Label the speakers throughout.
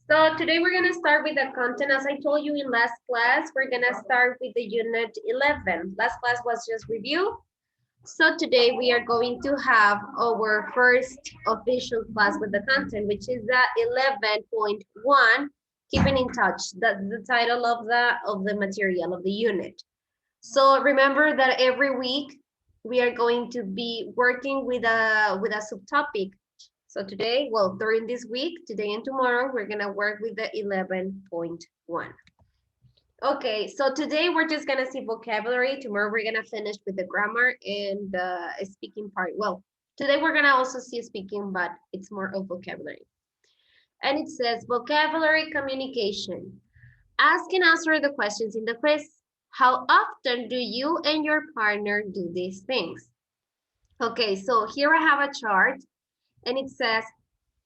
Speaker 1: So today we're gonna start with the content. As I told you in last class, we're gonna start with the unit 11. Last class was just review. So today we are going to have our first official class with the content, which is the 11.1, keeping in touch. That's the title of the material of the unit. So remember that every week we are going to be working with a subtopic. So today, well, during this week, today and tomorrow, we're gonna work with the 11.1. Okay, so today we're just gonna see vocabulary. Tomorrow we're gonna finish with the grammar and the speaking part. Well, today we're gonna also see speaking, but it's more of vocabulary. And it says vocabulary communication. Ask and answer the questions in the quiz. How often do you and your partner do these things? Okay, so here I have a chart and it says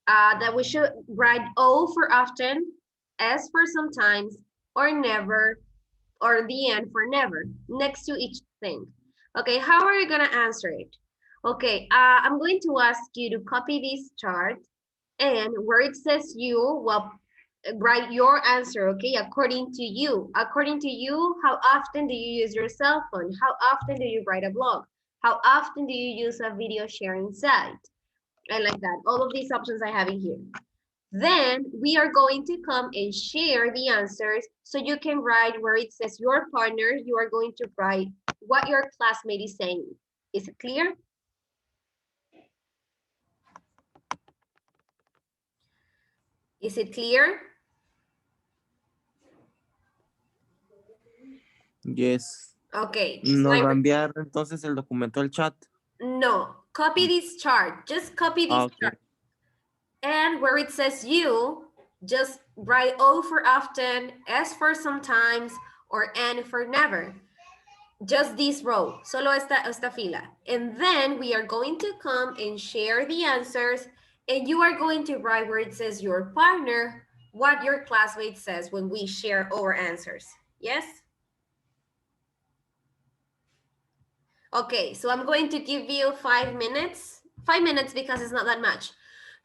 Speaker 1: that we should write O for often, S for sometimes, or never, or the N for never, next to each thing. Okay, how are you gonna answer it? Okay, I'm going to ask you to copy this chart and where it says you, well, write your answer, okay, according to you. According to you, how often do you use your cell phone? How often do you write a blog? How often do you use a video sharing site? I like that. All of these options I have in here. Then we are going to come and share the answers. So you can write where it says your partner, you are going to write what your classmate is saying. Is it clear? Is it clear?
Speaker 2: Yes.
Speaker 1: Okay.
Speaker 2: Nos va a enviar entonces el documento al chat.
Speaker 1: No, copy this chart. Just copy this
Speaker 2: Okay.
Speaker 1: chart. And where it says you, just write O for often, S for sometimes, or N for never. Just this row, solo esta fila. And then we are going to come and share the answers, and you are going to write where it says your partner, what your classmate says when we share our answers. Yes? Okay, so I'm going to give you 5 minutes. 5 minutes because it's not that much.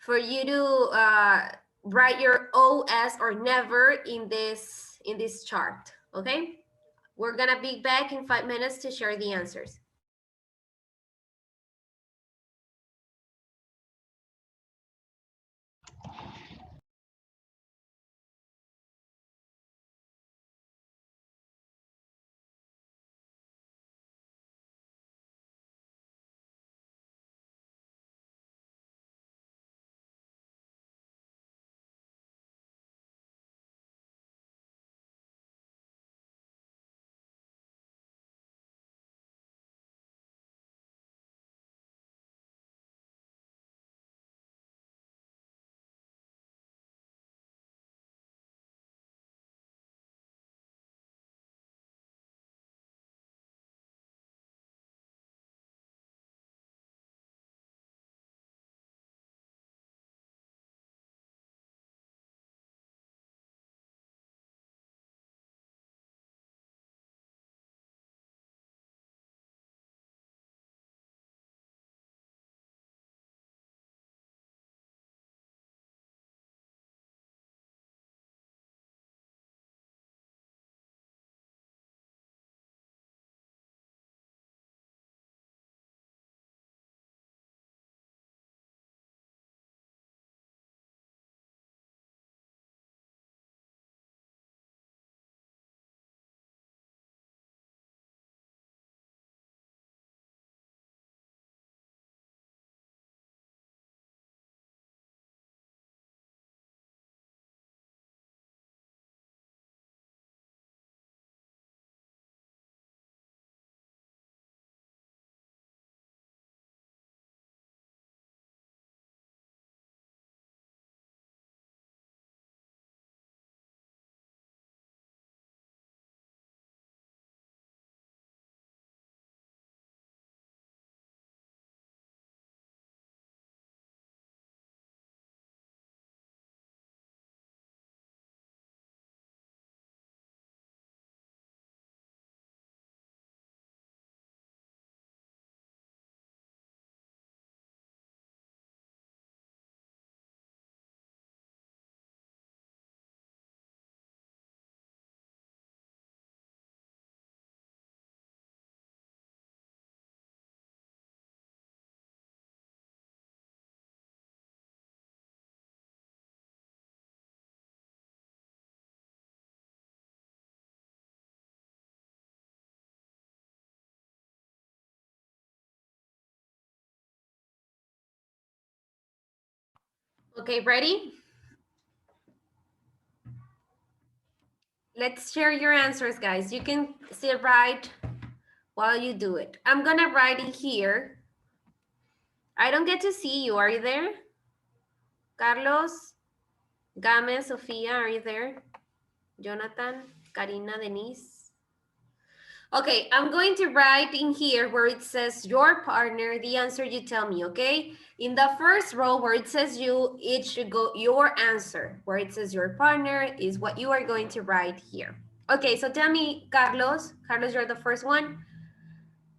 Speaker 1: For you to write your OS or never in this chart, okay? We're gonna be back in 5 minutes to share the answers. Okay, ready? Let's share your answers, guys. You can still write while you do it. I'm gonna write it here. I don't get to see you. Are you there? Carlos, Game, Sofia, are you there? Jonathan, Karina, Denise. Okay, I'm going to write in here where it says your partner, the answer you tell me, okay? In the first row where it says you, it should go your answer. Where it says your partner is what you are going to write here. Okay, so tell me, Carlos. Carlos, you're the first one.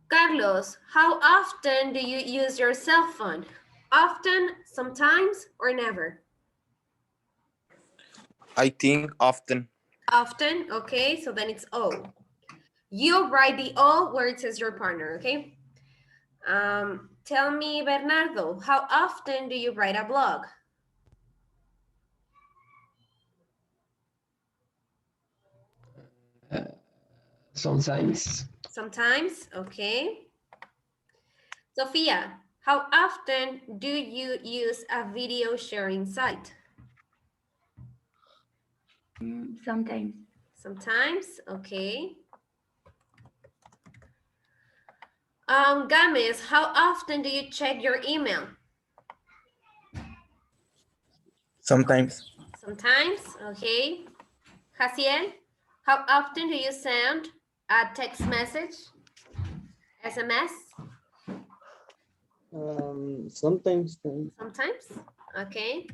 Speaker 1: Carlos, how often do you use your cell phone? Often, sometimes, or never?
Speaker 2: I think often.
Speaker 1: Often, okay, so then it's O. You write the O where it says your partner, okay? Tell me, Bernardo, how often do you write a blog?
Speaker 3: Sometimes.
Speaker 1: Sometimes, okay. Sophia, how often do you use a video sharing site?
Speaker 4: Sometimes.
Speaker 1: Sometimes, okay. Games, how often do you check your email?
Speaker 2: Sometimes.
Speaker 1: Sometimes, okay. Jaciel, how often do you send a text message? SMS?
Speaker 5: Sometimes.
Speaker 1: Sometimes, okay.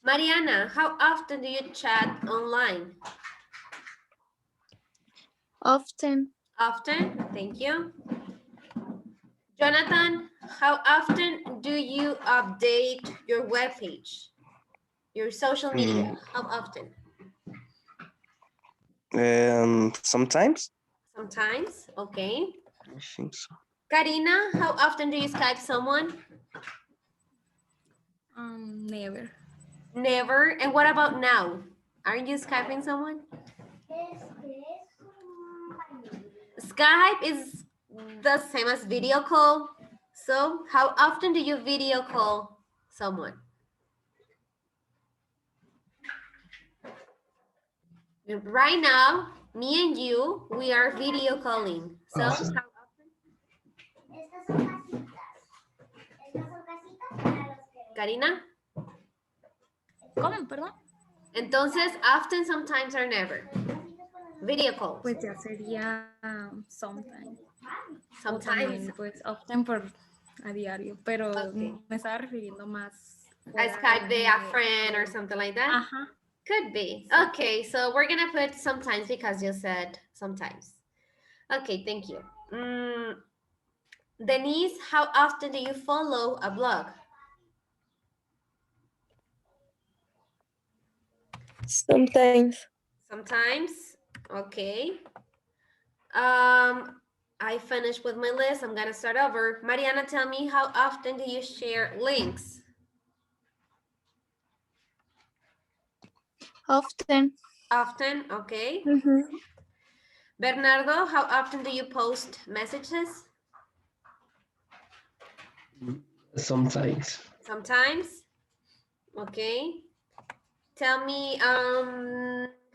Speaker 1: Mariana, how often do you chat online?
Speaker 4: Often.
Speaker 1: Often, thank you. Jonathan, how often do you update your webpage? Your social media, how often?
Speaker 3: Sometimes.
Speaker 1: Sometimes, okay.
Speaker 3: I think so.
Speaker 1: Karina, how often do you Skype someone?
Speaker 4: Never.
Speaker 1: Never. And what about now? Aren't you Skyping someone? Skype is the same as video call. So how often do you video call someone? Right now, me and you, we are video calling. So how often? Karina?
Speaker 4: ¿Cómo? Perdón.
Speaker 1: Entonces, often, sometimes, or never. Video calls.
Speaker 4: Pues ya sería sometimes. O
Speaker 1: Sometimes.
Speaker 4: también, pues, often por a diario. Pero
Speaker 1: Okay.
Speaker 4: me estaba refiriendo más.
Speaker 1: I Skype the a friend or something like that?
Speaker 4: Ajá.
Speaker 1: Could be. Okay, so we're gonna put sometimes because you said sometimes. Okay, thank you. Denise, how often do you follow a blog?
Speaker 6: Sometimes.
Speaker 1: Sometimes. Okay. I finished with my list. I'm gonna start over. Mariana, tell me, how often do you share links?
Speaker 4: Often.
Speaker 1: Often, okay.
Speaker 6: Mm-hmm.
Speaker 1: Bernardo, how often do you post messages?
Speaker 3: Sometimes.
Speaker 1: Sometimes. Okay. Tell me,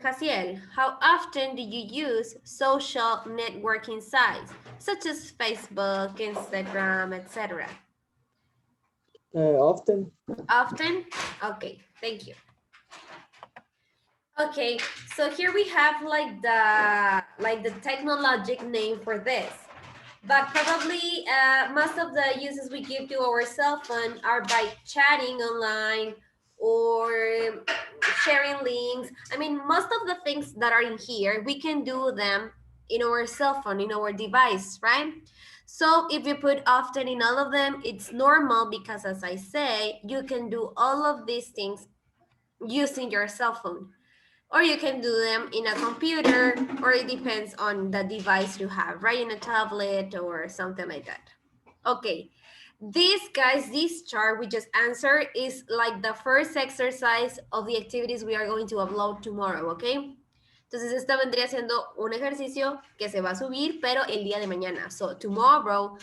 Speaker 1: Jaciel, how often do you use social networking sites such as Facebook, Instagram, etc.?
Speaker 5: Often.
Speaker 1: Often? Okay, thank you. Okay, so here we have like the technologic name for this. But probably most of the uses we give to our cell phone are by chatting online or sharing links. I mean, most of the things that are in here, we can do them in our cell phone, in our device, right? So if you put often in all of them, it's normal because as I say, you can do all of these things using your cell phone. Or you can do them in a computer, or it depends on the device you have, right? In a tablet or something like that. Okay, this, guys, this chart we just answered is like the first exercise of the activities we are going to upload tomorrow, okay? Entonces, esta vendría siendo un ejercicio que se va a subir, pero el día de mañana. So, tomorrow,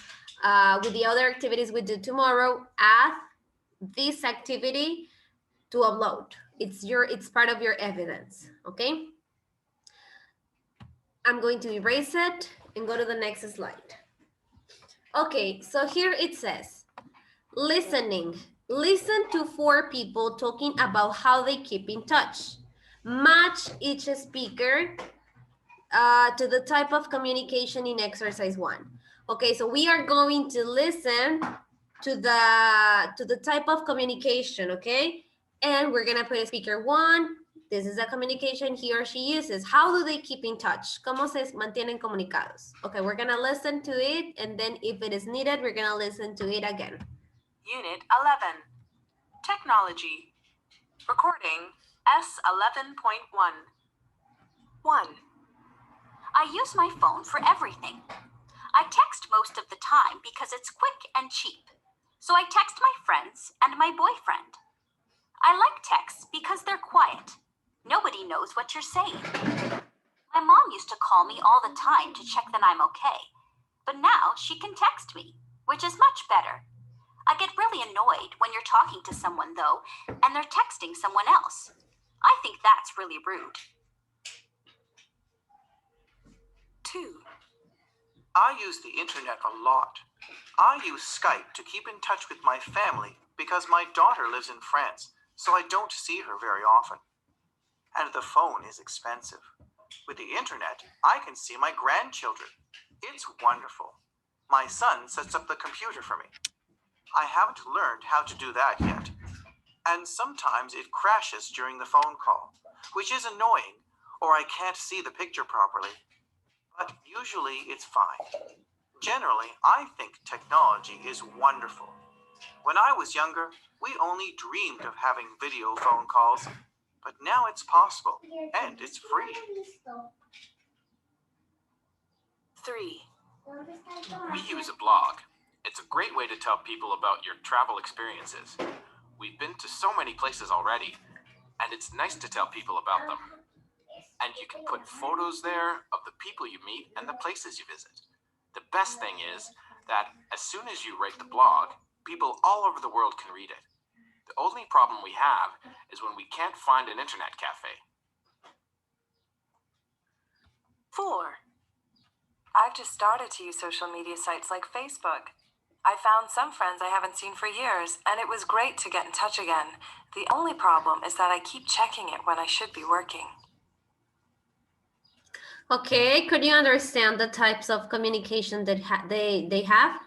Speaker 1: with the other activities we do tomorrow, add this activity to upload. It's part of your evidence, okay? I'm going to erase it and go to the next slide. Okay, so here it says, listening. Listen to 4 people talking about how they keep in touch. Match each speaker to the type of communication in exercise 1. Okay, so we are going to listen to the type of communication, okay? And we're gonna put a speaker 1. This is a communication he or she uses. How do they keep in touch? ¿Cómo se mantienen comunicados? Okay, we're gonna listen to it, and then if it is needed, we're gonna listen to it again.
Speaker 7: Unit 11. Technology. Recording S11.1. 1. I use my phone for everything. I text most of the time because it's quick and cheap. So I text my friends and my boyfriend. I like texts because they're quiet. Nobody knows what you're saying. My mom used to call me all the time to check that I'm okay. But now she can text me, which is much better. I get really annoyed when you're talking to someone, though, and they're texting someone else. I think that's really rude. 2.
Speaker 8: I use the internet a lot. I use Skype to keep in touch with my family because my daughter lives in France, so I don't see her very often. And the phone is expensive. With the internet, I can see my grandchildren. It's wonderful. My son sets up the computer for me. I haven't learned how to do that yet. And sometimes it crashes during the phone call, which is annoying, or I can't see the picture properly. But usually it's fine. Generally, I think technology is wonderful. When I was younger, we only dreamed of having video phone calls, but now it's possible, and it's free.
Speaker 7: 3.
Speaker 9: We use a blog. It's a great way to tell people about your travel experiences. We've been to so many places already, and it's nice to tell people about them. And you can put photos there of the people you meet and the places you visit. The best thing is that as soon as you write the blog, people all over the world can read it. The only problem we have is when we can't find an internet cafe.
Speaker 7: 4. I've just started to use social media sites like Facebook. I found some friends I haven't seen for years, and it was great to get in touch again. The only problem is that I keep checking it when I should be working.
Speaker 1: Okay, could you understand the types of communication that they have?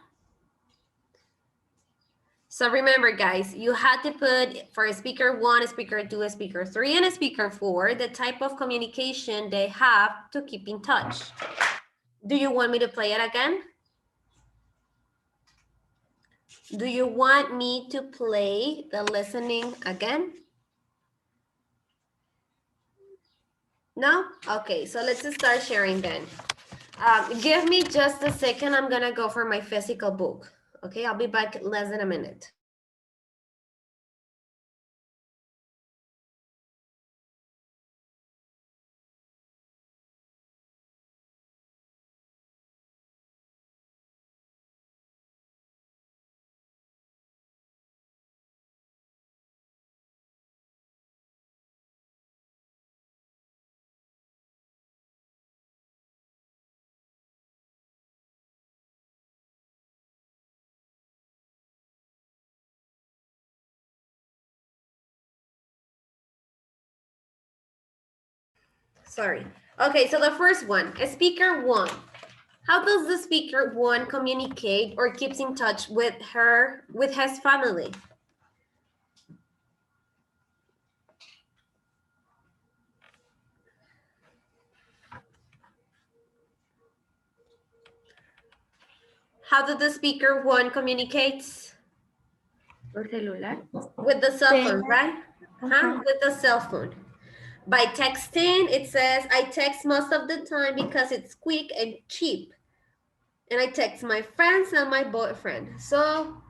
Speaker 1: So remember, guys, you had to put for a speaker 1, a speaker 2, a speaker 3, and a speaker 4, the type of communication they have to keep in touch. Do you want me to play it again? Do you want me to play the listening again? No? Okay, so let's start sharing then. Give me just a second. I'm gonna go for my physical book. Okay, I'll be back less than a minute. Sorry. Okay, so the first one, speaker 1. How does the speaker 1 communicate or keeps in touch with his family? How does the speaker 1 communicates? With the cell phone, right? With the cell phone. By texting, it says, I text most of the time because it's quick and cheap. And I text my friends and my boyfriend. So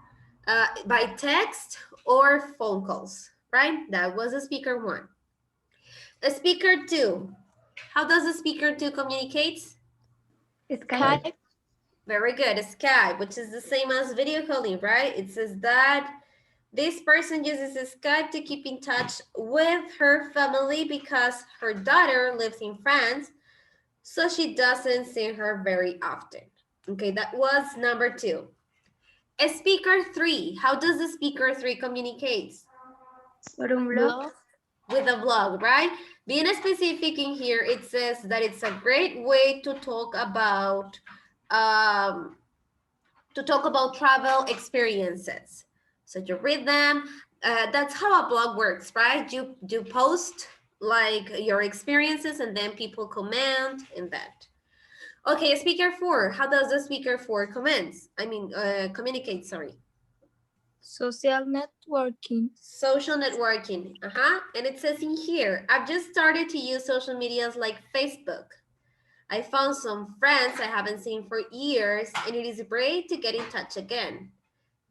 Speaker 1: by text or phone calls, right? That was a speaker 1. A speaker 2. How does a speaker 2 communicate?
Speaker 6: Skype.
Speaker 1: Very good. Skype, which is the same as video calling, right? It says that This person uses Skype to keep in touch with her family because her daughter lives in France, so she doesn't see her very often. Okay, that was number 2. Speaker 3, how does the speaker 3 communicate?
Speaker 6: Por un blog.
Speaker 1: With a blog, right? Being specific in here, it says that it's a great way to talk about travel experiences. So you read them. That's how a blog works, right? You post like your experiences and then people comment and that. Okay, speaker 4. How does the speaker 4 communicate, sorry?
Speaker 6: Social networking.
Speaker 1: Social networking, and it says in here, I've just started to use social medias like Facebook. I found some friends I haven't seen for years, and it is great to get in touch again.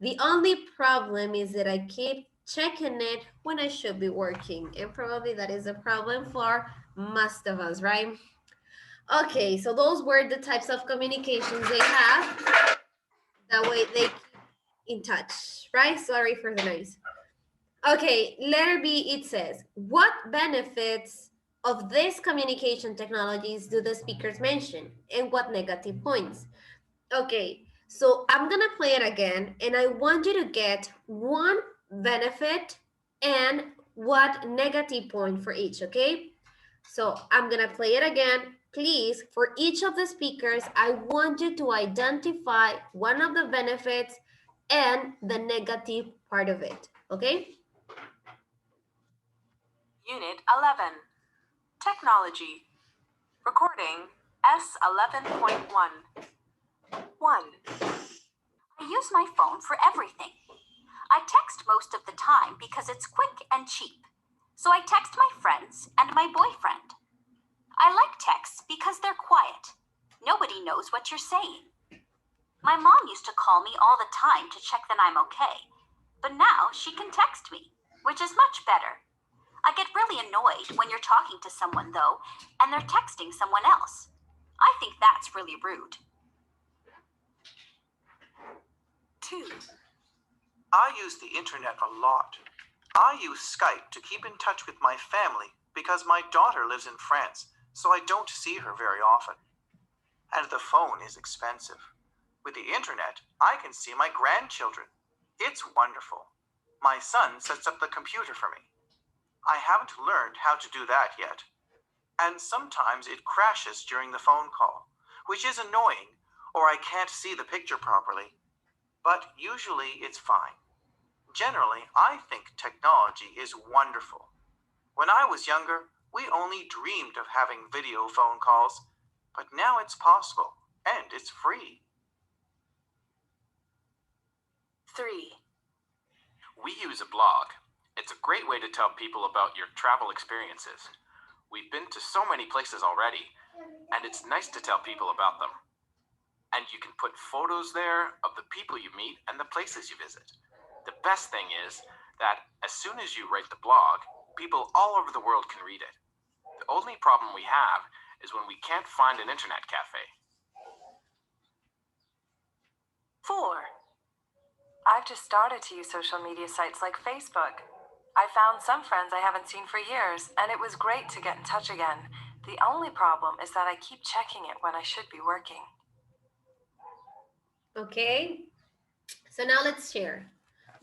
Speaker 1: The only problem is that I keep checking it when I should be working, and probably that is a problem for most of us, right? Okay, so those were the types of communications they have. That way they keep in touch, right? Sorry for the noise. Okay, letter B, it says, what benefits of these communication technologies do the speakers mention and what negative points? Okay, so I'm gonna play it again and I want you to get one benefit and what negative point for each, okay? So I'm gonna play it again. Please, for each of the speakers, I want you to identify one of the benefits and the negative part of it, okay?
Speaker 7: Unit 11. Technology. Recording S11.1. 1. I use my phone for everything. I text most of the time because it's quick and cheap. So I text my friends and my boyfriend. I like texts because they're quiet. Nobody knows what you're saying. My mom used to call me all the time to check that I'm okay. But now she can text me, which is much better. I get really annoyed when you're talking to someone, though, and they're texting someone else. I think that's really rude. 2.
Speaker 8: I use the internet a lot. I use Skype to keep in touch with my family because my daughter lives in France, so I don't see her very often. And the phone is expensive. With the internet, I can see my grandchildren. It's wonderful. My son sets up the computer for me. I haven't learned how to do that yet. And sometimes it crashes during the phone call, which is annoying, or I can't see the picture properly. But usually it's fine. Generally, I think technology is wonderful. When I was younger, we only dreamed of having video phone calls, but now it's possible, and it's free.
Speaker 7: 3.
Speaker 9: We use a blog. It's a great way to tell people about your travel experiences. We've been to so many places already, and it's nice to tell people about them. And you can put photos there of the people you meet and the places you visit. The best thing is that as soon as you write the blog, people all over the world can read it. The only problem we have is when we can't find an internet cafe.
Speaker 7: 4. I've just started to use social media sites like Facebook. I found some friends I haven't seen for years, and it was great to get in touch again. The only problem is that I keep checking it when I should be working.
Speaker 1: Okay, so now let's share.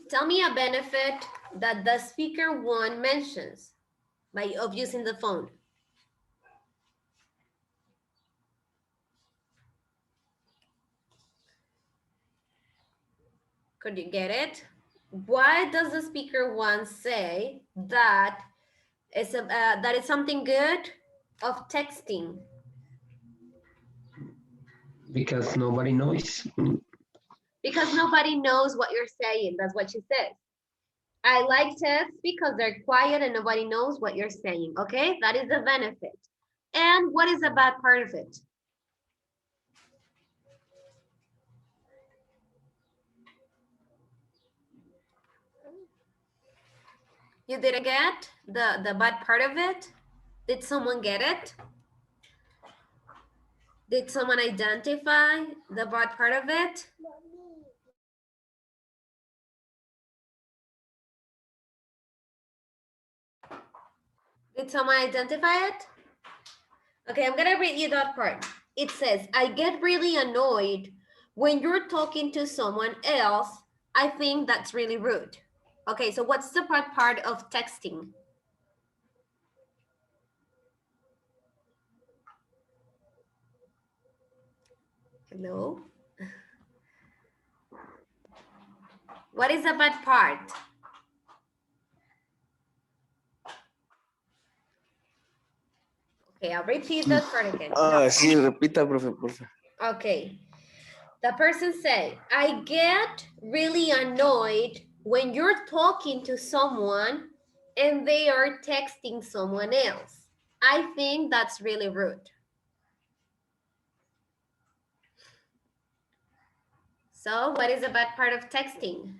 Speaker 1: Tell me a benefit that the speaker 1 mentions of using the phone. Could you get it? Why does the speaker 1 say that it's something good of texting?
Speaker 3: Because nobody knows.
Speaker 1: Because nobody knows what you're saying. That's what she says. I like texts because they're quiet and nobody knows what you're saying. Okay, that is the benefit. And what is the bad part of it? You didn't get the bad part of it? Did someone get it? Did someone identify the bad part of it? Did someone identify it? Okay, I'm gonna read you that part. It says, I get really annoyed when you're talking to someone else. I think that's really rude. Okay, so what's the part of texting? Hello? What is the bad part? Okay, I'll repeat that part again. No.
Speaker 2: Sí, repita, profe, por favor.
Speaker 1: Okay. The person say, I get really annoyed when you're talking to someone and they are texting someone else. I think that's really rude. So what is the bad part of texting?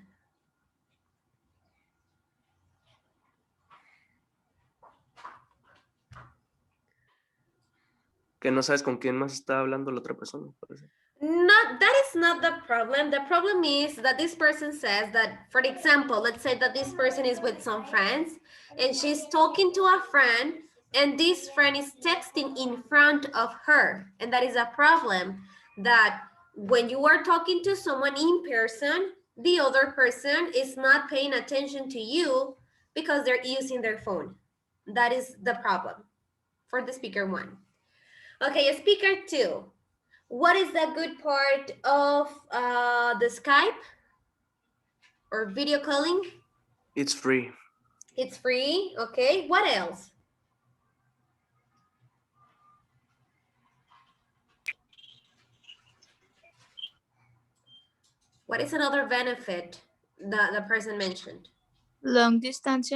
Speaker 10: Que no sabes con quién más está hablando la otra persona. Parece.
Speaker 1: That is not the problem. The problem is that this person says that, for example, let's say that this person is with some friends and she's talking to a friend and this friend is texting in front of her. And that is a problem, that when you are talking to someone in person, the other person is not paying attention to you because they're using their phone. That is the problem for the speaker one. Okay, speaker two. What is the good part of the Skype or video calling?
Speaker 10: It's free.
Speaker 1: It's free, okay. What else? What is another benefit that the person mentioned?
Speaker 6: Long distance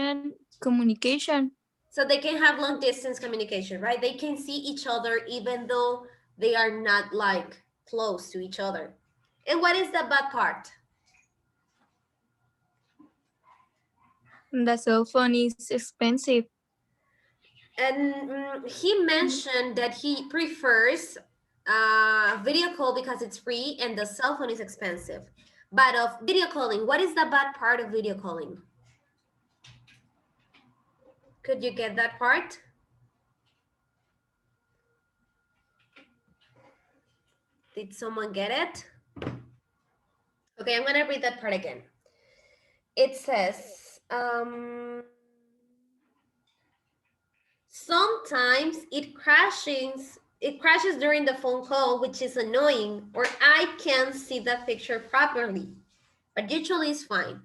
Speaker 6: communication.
Speaker 1: So they can have long distance communication, right? They can see each other even though they are not like close to each other. And what is the bad part?
Speaker 6: The cell phone is expensive.
Speaker 1: And he mentioned that he prefers video call because it's free and the cell phone is expensive. But of video calling, what is the bad part of video calling? Could you get that part? Did someone get it? Okay, I'm gonna read that part again. It says, sometimes it crashes during the phone call, which is annoying, or I can't see the picture properly, but usually it's fine.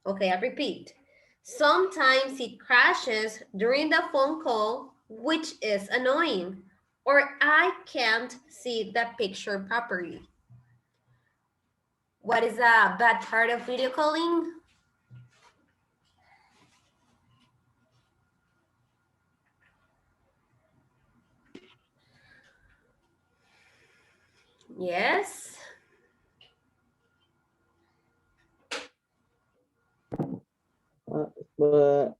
Speaker 1: Okay, I repeat. Sometimes it crashes during the phone call, which is annoying, or I can't see the picture properly. What is a bad part of video calling? Yes.
Speaker 5: But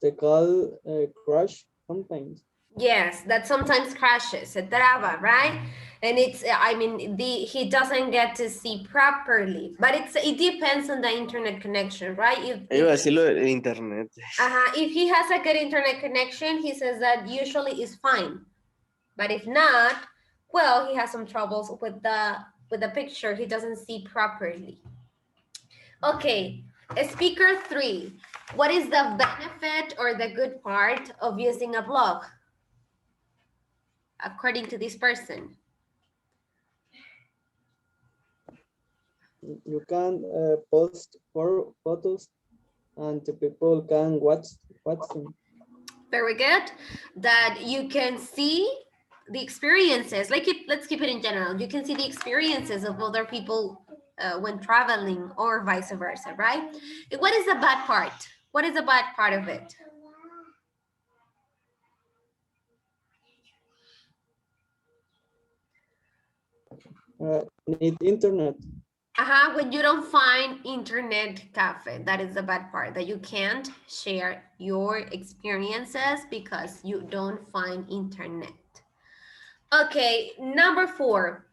Speaker 5: the call crash sometimes.
Speaker 1: Yes, that sometimes crashes, se traba, right? And it's, I mean, he doesn't get to see properly, but it depends on the internet connection, right?
Speaker 10: Iba a decirlo de internet.
Speaker 1: If he has a good internet connection, he says that usually is fine. But if not, well, he has some troubles with the picture. He doesn't see properly. Okay, speaker 3. What is the benefit or the good part of using a blog? According to this person.
Speaker 5: You can post photos and the people can watch them.
Speaker 1: Very good. That you can see the experiences. Let's keep it in general. You can see the experiences of other people when traveling or vice versa, right? And what is the bad part? What is the bad part of it?
Speaker 5: Need internet.
Speaker 1: When you don't find internet cafe, that is the bad part, that you can't share your experiences because you don't find internet. Okay, number 4.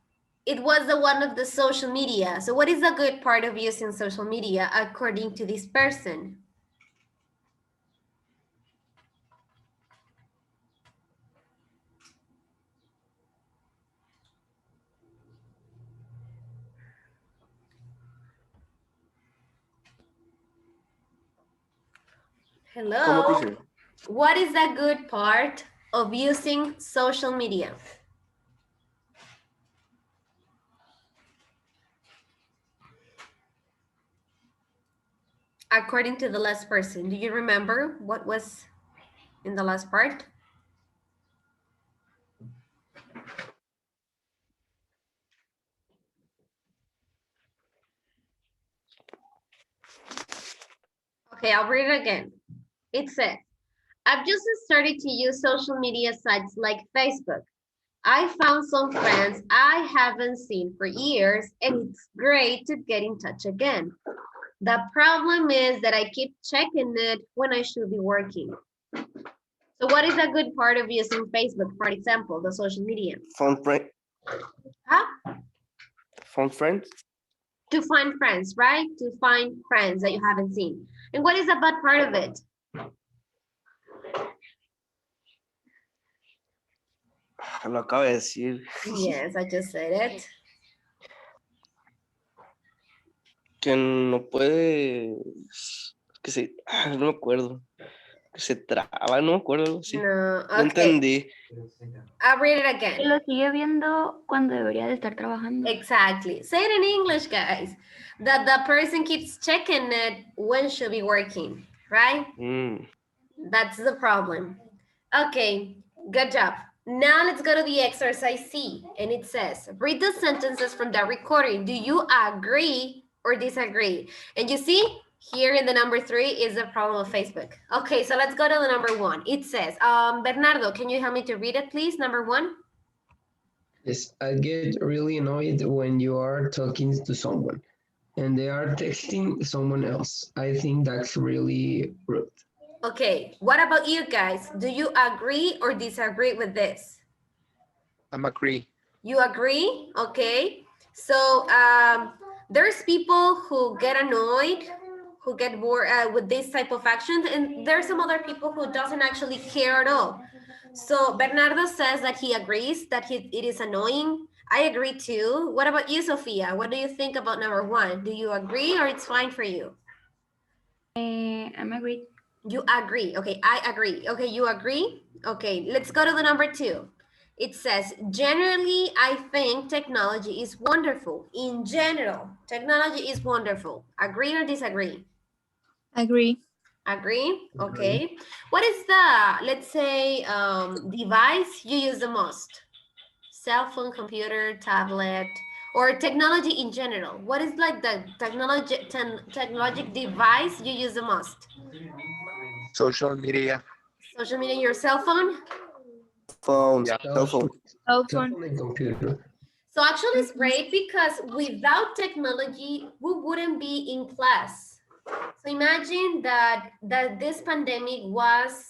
Speaker 1: It was the one of the social media. So what is the good part of using social media according to this person?
Speaker 10: ¿Cómo,
Speaker 1: Hello.
Speaker 10: teacher?
Speaker 1: What is the good part of using social media? According to the last person, do you remember what was in the last part? Okay, I'll read it again. It says, I've just started to use social media sites like Facebook. I found some friends I haven't seen for years, and it's great to get in touch again. The problem is that I keep checking it when I should be working. So what is a good part of using Facebook, for example, the social media?
Speaker 10: Phone friend.
Speaker 1: Huh?
Speaker 10: Phone friend.
Speaker 1: To find friends, right? To find friends that you haven't seen. And what is the bad part of it?
Speaker 10: Lo acabo de decir.
Speaker 1: Yes, I just said it.
Speaker 10: Que no puede. Que se. No me acuerdo. Que se traba, no me acuerdo. Algo así.
Speaker 1: No,
Speaker 10: No
Speaker 1: okay.
Speaker 10: entendí.
Speaker 1: I'll read it
Speaker 11: Que
Speaker 1: again.
Speaker 11: lo sigue viendo cuando debería de estar trabajando.
Speaker 1: Exactly. Say it in English, guys. That the person keeps checking it when should be working, right? That's the problem. Okay, good job. Now let's go to the exercise C, and it says, read the sentences from the recording. Do you agree or disagree? And you see, here in the number 3 is the problem of Facebook. Okay, so let's go to the number 1. It says, Bernardo, can you help me to read it, please? Number 1.
Speaker 3: Yes, I get really annoyed when you are talking to someone and they are texting someone else. I think that's really rude.
Speaker 1: Okay, what about you guys? Do you agree or disagree with this?
Speaker 2: I'm agree.
Speaker 1: You agree? Okay. So there's people who get annoyed, who get bored with this type of actions, and there's some other people who doesn't actually care at all. So Bernardo says that he agrees that it is annoying. I agree too. What about you, Sophia? What do you think about number 1? Do you agree or it's fine for you?
Speaker 11: I'm agreed.
Speaker 1: You agree. Okay, I agree. Okay, you agree? Okay, let's go to the number 2. It says, generally, I think technology is wonderful. In general, technology is wonderful. Agree or disagree?
Speaker 6: Agree.
Speaker 1: Agree? Okay. What is the, let's say, device you use the most? Cell phone, computer, tablet, or technology in general? What is like the technologic device you use the most?
Speaker 2: Social media.
Speaker 1: Social media, your cell phone?
Speaker 10: Phone.
Speaker 2: Yeah.
Speaker 10: Cell phone.
Speaker 6: Cell
Speaker 3: Cell
Speaker 6: phone.
Speaker 3: phone and computer.
Speaker 1: So actually it's great because without technology, we wouldn't be in class. So imagine that this pandemic was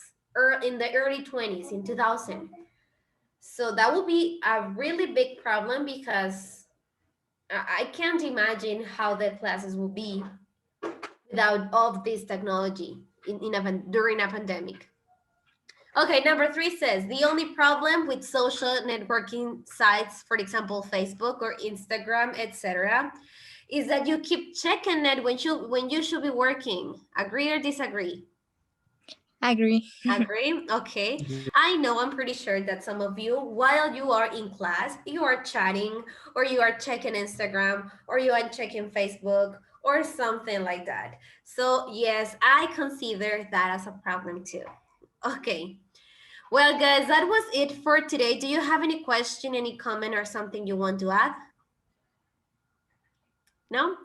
Speaker 1: in the early 20s, in 2000. So that would be a really big problem because I can't imagine how the classes will be without all of this technology during a pandemic. Okay, number 3 says, the only problem with social networking sites, for example, Facebook or Instagram, etc., is that you keep checking it when you should be working. Agree or disagree?
Speaker 6: Agree.
Speaker 1: Agree? Okay. I know, I'm pretty sure that some of you, while you are in class, you are chatting or you are checking Instagram or you are checking Facebook or something like that. So yes, I consider that as a problem too. Okay. Well, guys, that was it for today. Do you have any question, any comment, or something you want to add? No?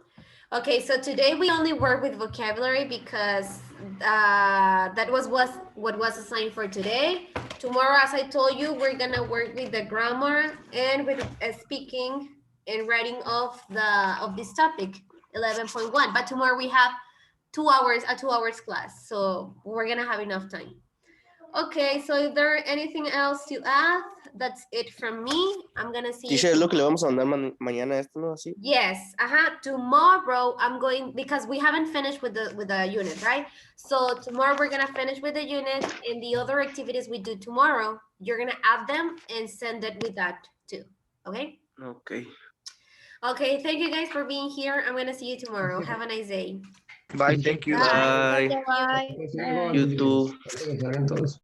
Speaker 1: Okay, so today we only work with vocabulary because that was what was assigned for today. Tomorrow, as I told you, we're gonna work with the grammar and with speaking and writing of this topic, 11.1. But tomorrow we have 2 hours, a 2 hours class, so we're gonna have enough time. Okay, so is there anything else to add? That's it from me. I'm gonna see
Speaker 10: Teacher,
Speaker 1: you
Speaker 10: es lo que le vamos a mandar mañana esto, ¿no? Así.
Speaker 1: Yes, tomorrow I'm going, because we haven't finished with the unit, right? So tomorrow we're gonna finish with the unit, and the other activities we do tomorrow, you're gonna add them and send it with that too, okay?
Speaker 10: Okay.
Speaker 1: Okay, thank you guys for being here. I'm gonna see you tomorrow.
Speaker 3: Okay.
Speaker 1: Have a nice day.
Speaker 2: Bye, thank you.
Speaker 10: Bye.
Speaker 6: Bye.
Speaker 3: Pues, algo,
Speaker 10: You too.
Speaker 3: que salgan todos.